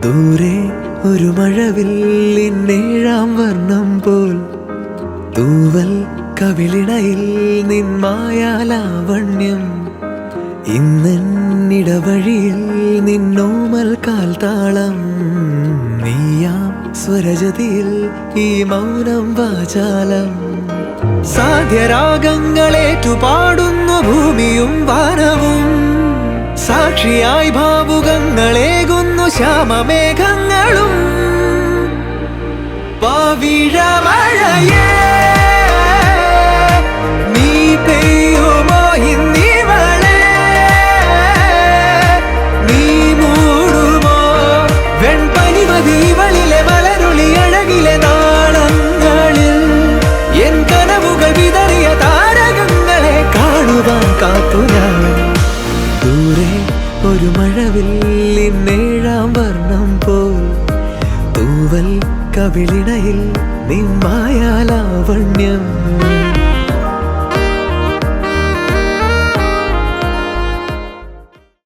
ദൂരെ ഒരു മഴവില്ലിന്നേഴാം വർണ്ണം പോൽ തൂവൽ കവിളിണയിൽ നിന്മായാലാവണ്യം ഇന്നിടവഴിയിൽ നിന്നോമൽ കാൽത്താളം നീയാം സ്വരജതിയിൽ ഈ മൗനം വാചാലം സാധ്യരാഗങ്ങളേറ്റുപാടുന്നു ഭൂമിയും വാനവും സാക്ഷിയായി ഭാവുകങ്ങളേകുന്നു ശ്യാമമേഘങ്ങളും പവിഴമഴയേ നീ പെയ്യുമോ ഇന്നിവളെ നീ മൂടുമോ വെൺപനിമതിവളിലെ മലരുളി അഴകിലെ നാളങ്ങളിൽ എൻ കനവുകൾ വിതറിയ താരകങ്ങളെ കാണുവാൻ കാത്തു ഞാൻ ദൂരെ ഒരു മഴവില്ലിന്നേഴാം വർണ്ണം പോൽ തൂവൽ കവിളിണയിൽ നിന്മായാലാവണ്യം